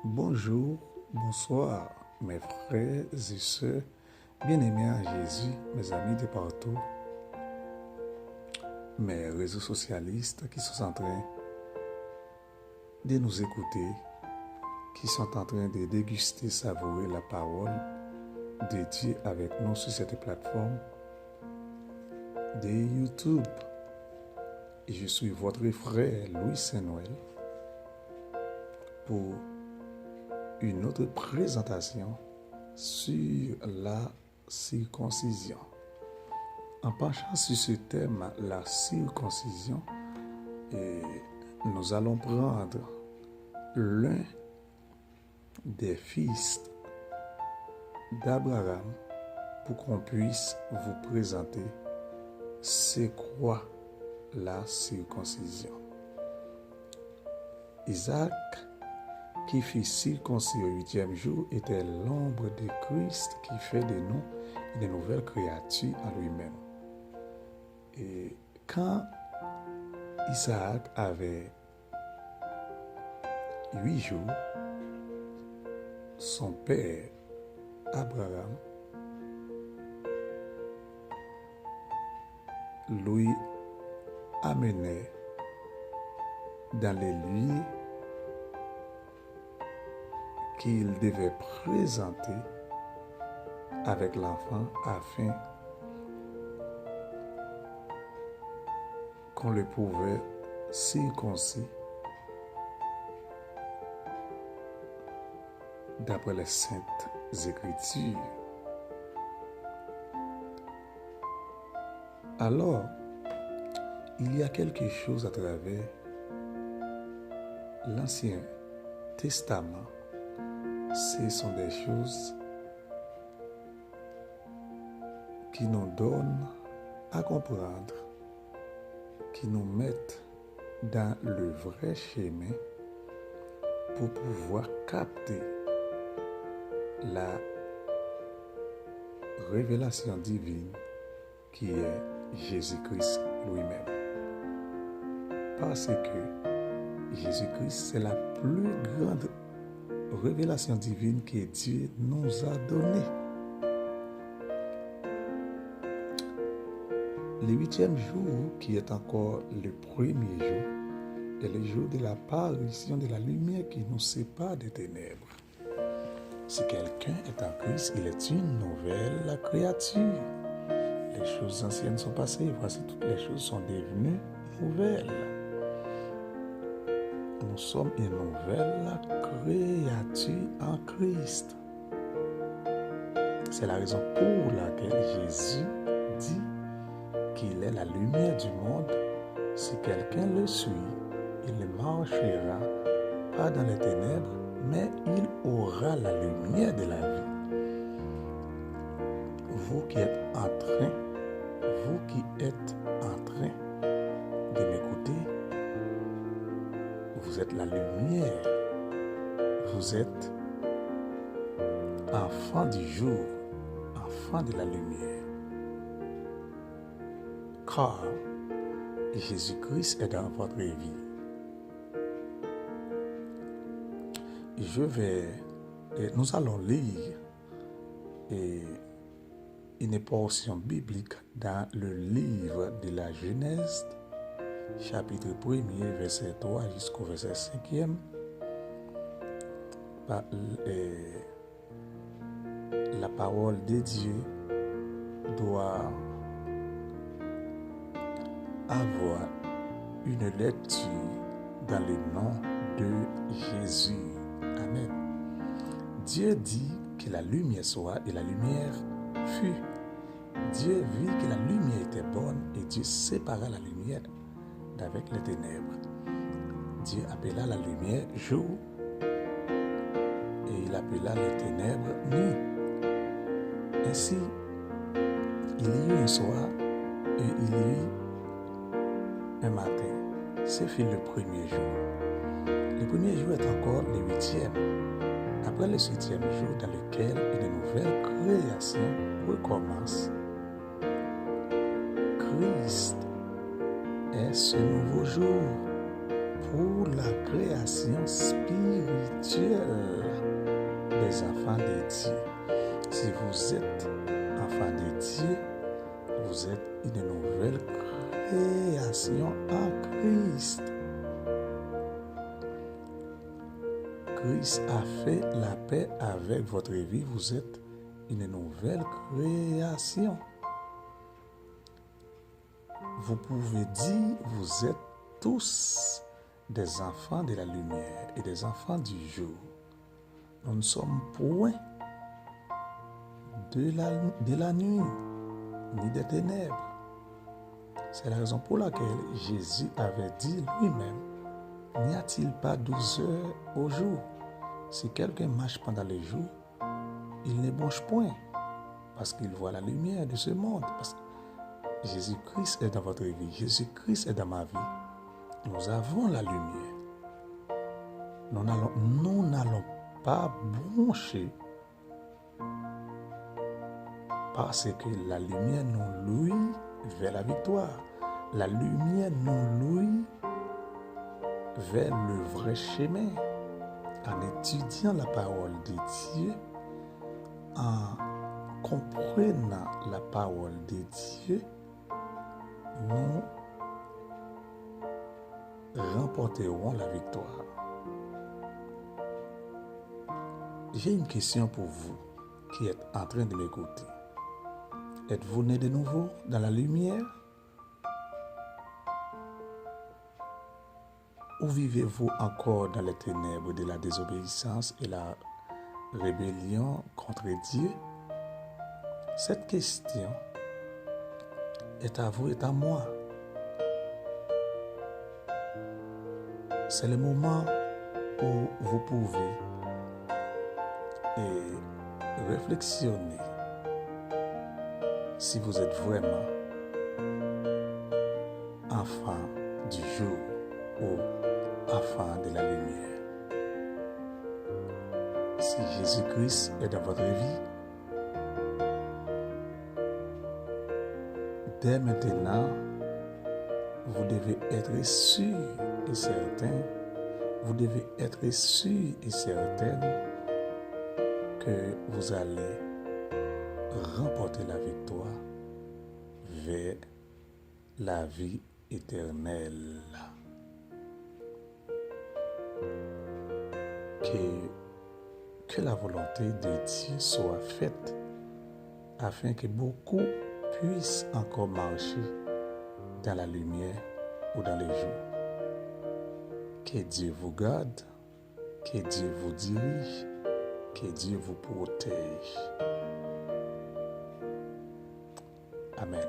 Bonjour, bonsoir, mes frères et sœurs, bien-aimés à Jésus, mes amis de partout, mes réseaux socialistes qui sont en train de nous écouter, qui sont en train de déguster, savourer la parole de Dieu avec nous sur cette plateforme de YouTube. Et je suis votre frère Louis Saint-Noël pour une autre présentation sur la circoncision. En penchant sur ce thème, la circoncision, nous allons prendre l'un des fils d'Abraham pour qu'on puisse vous présenter c'est quoi la circoncision. Isaac, qui fut circoncis au 8e jour, était l'ombre de Christ qui fait de nous une nouvelle créature en lui-même. Et quand Isaac avait 8 jours, son père Abraham lui amenait dans les lieux qu'il devait présenter avec l'enfant afin qu'on le pouvait circoncis d'après les saintes écritures. Alors, il y a quelque chose à travers l'Ancien Testament. Ce sont des choses qui nous donnent à comprendre, qui nous mettent dans le vrai chemin pour pouvoir capter la révélation divine qui est Jésus-Christ lui-même. Parce que Jésus-Christ, c'est la plus grande révélation divine que Dieu nous a donnée. Le 8e jour, qui est encore le premier jour, est le jour de l'apparition de la lumière qui nous sépare des ténèbres. Si quelqu'un est en Christ, il est une nouvelle créature. Les choses anciennes sont passées, voici toutes les choses sont devenues nouvelles. Nous sommes une nouvelle créature en Christ. C'est la raison pour laquelle Jésus dit qu'il est la lumière du monde. Si quelqu'un le suit, il ne marchera pas dans les ténèbres, mais il aura la lumière de la vie. Vous qui êtes en train de m'écouter, vous êtes la lumière. Vous êtes enfant du jour, enfant de la lumière. Car Jésus-Christ est dans votre vie. Nous allons lire une portion biblique dans le livre de la Genèse, chapitre 1er, verset 3 jusqu'au verset 5e. La parole de Dieu doit avoir une lecture dans le nom de Jésus. Amen. Dieu dit que la lumière soit et la lumière fut. Dieu vit que la lumière était bonne et Dieu sépara la lumière d'avec les ténèbres. Dieu appela la lumière jour et il appela les ténèbres nuit. Ainsi, il y eut un soir et il y eut un matin. Ce fut le premier jour. Le premier jour est encore le 8e. Après le 7e jour dans lequel une nouvelle création recommence, Christ est ce nouveau jour pour la création spirituelle. enfants de Dieu. Si vous êtes enfant de Dieu, vous êtes une nouvelle création en Christ. Christ a fait la paix avec votre vie. Vous êtes une nouvelle création. Vous pouvez dire, vous êtes tous des enfants de la lumière et des enfants du jour. Nous ne sommes point de la nuit, ni des ténèbres. C'est la raison pour laquelle Jésus avait dit lui-même, n'y a-t-il pas 12 heures au jour? Si quelqu'un marche pendant le jour, il ne bronche point, parce qu'il voit la lumière de ce monde. Parce que Jésus-Christ est dans votre vie, Jésus-Christ est dans ma vie. Nous avons la lumière. Nous n'allons pas broncher parce que la lumière nous louit vers la victoire. La lumière nous louit vers le vrai chemin. En étudiant la parole de Dieu, en comprenant la parole de Dieu, nous remporterons la victoire. J'ai une question pour vous qui êtes en train de m'écouter. Êtes-vous né de nouveau dans la lumière? Ou vivez-vous encore dans les ténèbres de la désobéissance et la rébellion contre Dieu? Cette question est à vous et à moi. C'est le moment où vous pouvez réflexionner si vous êtes vraiment enfant du jour ou enfant de la lumière. Si Jésus-Christ est dans votre vie, dès maintenant, vous devez être sûr et certain, vous devez être sûr et certaine que vous allez remporter la victoire vers la vie éternelle. Que la volonté de Dieu soit faite afin que beaucoup puissent encore marcher dans la lumière ou dans les jours. Que Dieu vous garde, que Dieu vous dirige, que Dieu vous protège. Amen.